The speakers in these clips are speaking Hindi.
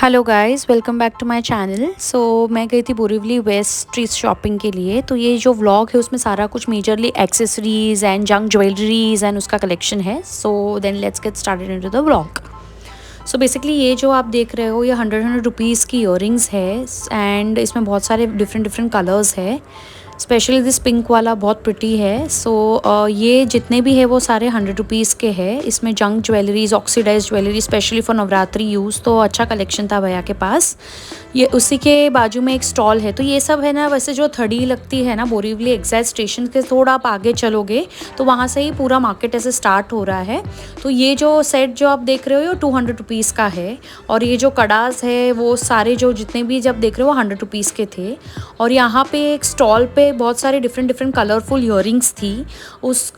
Hello guys, welcome back to my channel. मैं गई थी बोरीवली वेस्ट स्ट्रीट शॉपिंग के लिए। तो ये जो व्लॉग है उसमें सारा कुछ majorly accessories and junk jewelleries and उसका कलेक्शन है। So then let's get started into the vlog. So basically ये जो आप देख रहे हो ये 100 रुपीज़ की ईयरिंग्स है एंड इसमें बहुत सारे डिफरेंट डिफरेंट कलर्स है। स्पेशली दिस पिंक वाला बहुत प्रिटी है। ये जितने भी है वो सारे 100 रुपीज़ के हैं। इसमें junk jewelleries, oxidise jewellery specially for Navratri use, तो अच्छा कलेक्शन था भैया के पास। ये उसी के बाजू में एक स्टॉल है। तो ये सब है ना, वैसे जो थड़ी लगती है ना बोरीवली एग्जैक्ट स्टेशन के थोड़ा आप आगे चलोगे तो वहाँ से ही पूरा मार्केट ऐसे स्टार्ट हो रहा है। तो ये जो सेट जो आप देख रहे हो ये 200 रुपीज़ का है। और ये जो कड़ास है वो सारे जो जितने भी जब देख रहे हो 100 रुपीज़ के थे। और यहाँ पे एक स्टॉल पे बहुत सारे डिफरेंट डिफरेंट कलरफुल ईयरिंग्स थी। उस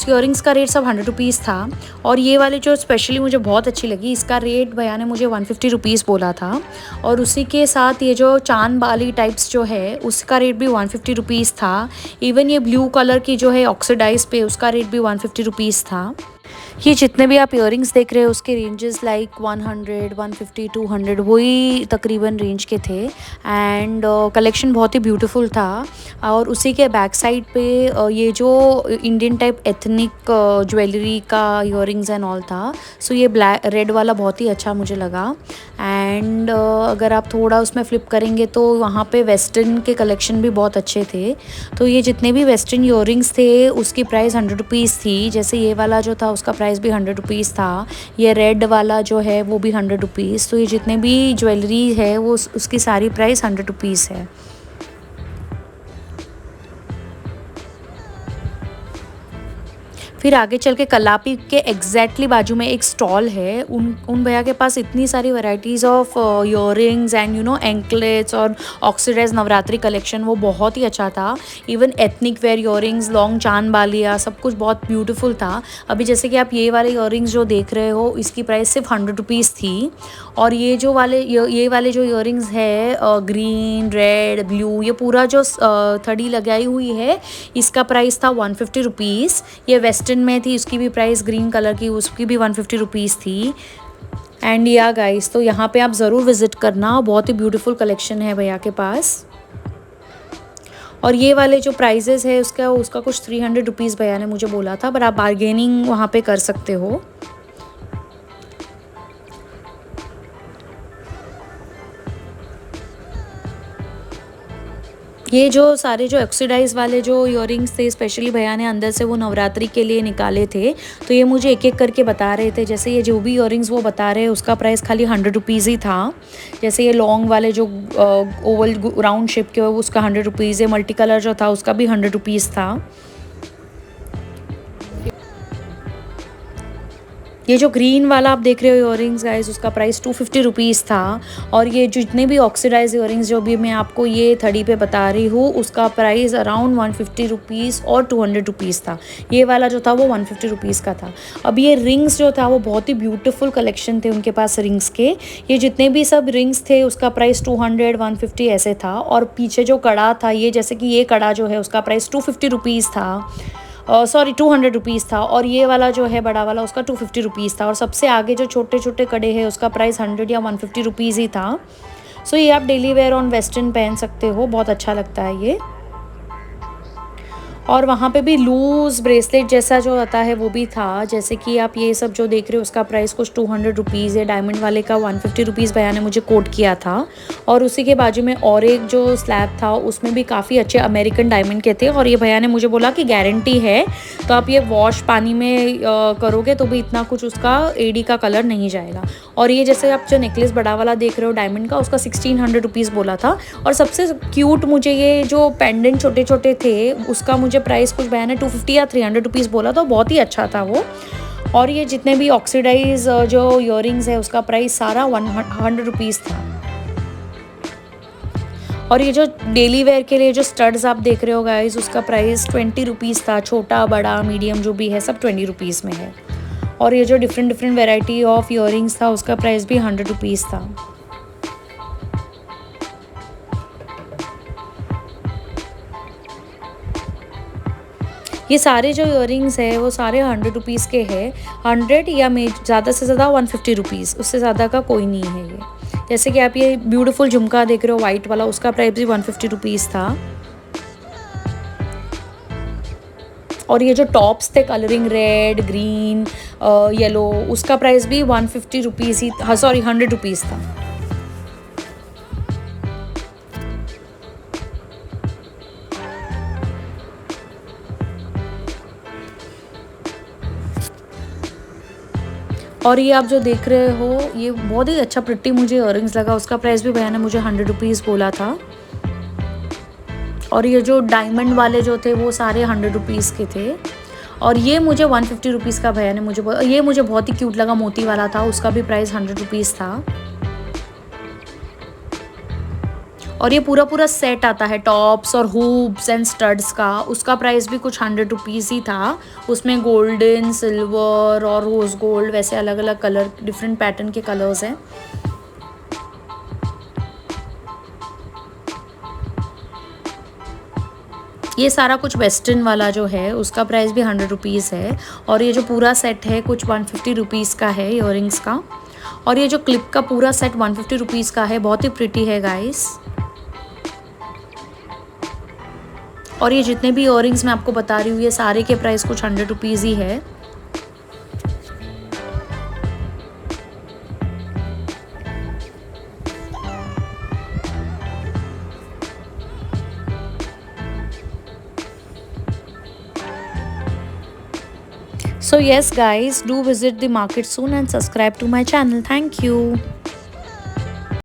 ईयरिंग्स का रेट सब 100 रुपीज़ था। और ये वाले जो स्पेशली मुझे बहुत अच्छी लगी, इसका रेट भैया ने मुझे 150 रुपीज़ बोला था। और उसी के साथ ये जो चांद बाली टाइप्स जो है उसका रेट भी 150 रुपीज़ था। इवन ये ब्लू कलर की जो है ऑक्सीडाइज पे उसका रेट भी 150 रुपीज़ था। ये जितने भी आप इयरिंग्स देख रहे हो उसके रेंजेस लाइक 100, 150, 200 वही तकरीबन रेंज के थे। एंड कलेक्शन बहुत ही ब्यूटीफुल था। और उसी के बैक साइड पे ये जो इंडियन टाइप एथनिक ज्वेलरी का इयरिंग्स एंड ऑल था। सो ये ब्लैक रेड वाला बहुत ही अच्छा मुझे लगा। एंड अगर आप थोड़ा उसमें फ्लिप करेंगे तो वहाँ पे वेस्टर्न के कलेक्शन भी बहुत अच्छे थे। तो ये जितने भी वेस्टर्न इयरिंग्स थे उसकी प्राइस 100 रुपीज़ थी। जैसे ये वाला जो था उसका प्राइस भी 100 रुपीज़ था। ये रेड वाला जो है वो भी 100 रुपीज़। तो ये जितने भी ज्वेलरी है वो उसकी सारी प्राइस 100 रुपीज़ है। फिर आगे चल के कलापी के एग्जैक्टली बाजू में एक स्टॉल है। उन भैया के पास इतनी सारी varieties of earrings and anklets और ऑक्सीडाइज नवरात्रि कलेक्शन, वो बहुत ही अच्छा था। Even ethnic wear earrings, long चांद बालिया, सब कुछ बहुत ब्यूटीफुल था। अभी जैसे कि आप ये वाले ईयरिंग्स जो देख रहे हो इसकी प्राइस सिर्फ 100 रुपीज़ थी। और ये वाले जो ईयरिंग्स है ग्रीन, रेड, ब्लू, ये पूरा जो थड़ी लगाई हुई है इसका प्राइस था 150 रुपीज़। ये वेस्टर्न में थी, उसकी भी प्राइस ग्रीन कलर की, उसकी भी 150 रुपीज़ थी। एंड या गाइस, तो यहाँ पे आप ज़रूर विज़िट करना, बहुत ही ब्यूटीफुल कलेक्शन है भैया के पास। और ये वाले जो प्राइजेस है उसका कुछ 300 रुपीज़ भैया ने मुझे बोला था, पर आप बार्गेनिंग वहाँ पे कर सकते हो। ये जो सारे जो ऑक्सीडाइज वाले जो इयरिंग्स थे स्पेशली भैया ने अंदर से वो नवरात्रि के लिए निकाले थे। तो ये मुझे एक एक करके बता रहे थे। जैसे ये जो भी इयरिंग्स वो बता रहे हैं उसका प्राइस खाली 100 रुपीज़ ही था। जैसे ये लॉन्ग वाले जो ओवल राउंड शेप के उसका 100 रुपीज़ है। मल्टी कलर जो था उसका भी 100 रुपीज़ था। ये जो ग्रीन वाला आप देख रहे हो इयरिंग्स गाइस उसका प्राइस 250 रुपीज़ था। और ये जितने भी ऑक्सीडाइज इयरिंग्स जो भी मैं आपको ये थड़ी पे बता रही हूँ उसका प्राइस अराउंड 150 रुपीज़ और 200 रुपीज़ था। ये वाला जो था वो 150 रुपीज़ का था। अब ये रिंग्स जो था वो बहुत ही ब्यूटीफुल कलेक्शन थे उनके पास रिंग्स के। ये जितने भी सब रिंग्स थे उसका प्राइस 200, 150 ऐसे था। और पीछे जो कड़ा था, ये जैसे कि ये कड़ा जो है उसका प्राइस 250 रुपीज़ था। सॉरी 200 रुपीज़ था। और ये वाला जो है बड़ा वाला उसका 250 रुपीज़ था। और सबसे आगे जो छोटे छोटे कड़े हैं उसका प्राइस 100 या 150 रुपीज़ ही था। सो ये आप डेली वेयर ऑन वेस्टर्न पहन सकते हो, बहुत अच्छा लगता है ये। और वहाँ पे भी लूज़ ब्रेसलेट जैसा जो आता है वो भी था। जैसे कि आप ये सब जो देख रहे हो उसका प्राइस कुछ 200 रुपीज़ है। डायमंड वाले का 150 रुपीज़ भैया ने मुझे कोट किया था। और उसी के बाजू में और एक जो स्लैब था उसमें भी काफ़ी अच्छे अमेरिकन डायमंड के थे। और ये भैया ने मुझे बोला कि गारंटी है, तो आप ये वॉश पानी में करोगे तो भी इतना कुछ उसका एडी का कलर नहीं जाएगा। और ये जैसे आप जो नेकलेस बड़ा वाला देख रहे हो डायमंड का उसका 1600 रुपीज़ बोला था। और सबसे क्यूट मुझे ये जो पेंडेंट छोटे छोटे थे उसका मुझे प्राइस कुछ भैया ने 250 या 300 रुपीज़ बोला, तो बहुत ही अच्छा था वो। और ये जितने भी ऑक्सीडाइज जो इयरिंग्स है उसका प्राइस सारा 100 रुपीज़ था। और ये जो डेली वेयर के लिए जो स्टड्स आप देख रहे हो गाइस उसका प्राइस 20 रुपीज़ था। छोटा, बड़ा, मीडियम जो भी है सब 20 रुपीज़ में है। और ये जो different different variety of earrings था उसका प्राइस भी 100 रुपीज़ था। ये सारे जो इयरिंग्स है वो सारे 100 रुपीज़ के हैं। 100 या ज़्यादा से ज़्यादा 150 रुपीज़, उससे ज़्यादा का कोई नहीं है ये। जैसे कि आप ये ब्यूटीफुल झुमका देख रहे हो वाइट वाला, उसका प्राइस भी 150 रुपीज़ था। और ये जो टॉप्स थे कलरिंग रेड ग्रीन येलो, उसका प्राइस भी 150 रुपीज़ ही, हाँ सॉरी 100 रुपीज़ था। और ये आप जो देख रहे हो ये बहुत ही अच्छा प्रिटी मुझे इयररिंग्स लगा, उसका प्राइस भी भैया ने मुझे 100 रुपीज़ बोला था। और ये जो डायमंड वाले जो थे वो सारे 100 रुपीज़ के थे। और ये मुझे 150 रुपीज़ का भैया ने मुझे, ये मुझे बहुत ही क्यूट लगा, मोती वाला था, उसका भी प्राइस 100 रुपीज़ था। और ये पूरा पूरा सेट आता है टॉप्स और हुप्स एंड स्टड्स का, उसका प्राइस भी कुछ 100 रुपीज़ ही था। उसमें गोल्डन सिल्वर और रोज़ गोल्ड वैसे अलग अलग कलर, डिफरेंट पैटर्न के कलर्स हैं। ये सारा कुछ वेस्टर्न वाला जो है उसका प्राइस भी 100 रुपीज़ है। और ये जो पूरा सेट है कुछ 150 रुपीज़ का है इयररिंग्स का। और ये जो क्लिप का पूरा सेट 150 रुपीज़ का है, बहुत ही प्रिटी है गाइस। और ये जितने भी इयररिंग्स मैं आपको बता रही हूँ ये सारे के प्राइस कुछ 100 रुपीज़ ही है। So yes guys, do visit the market soon and subscribe to my channel. Thank you.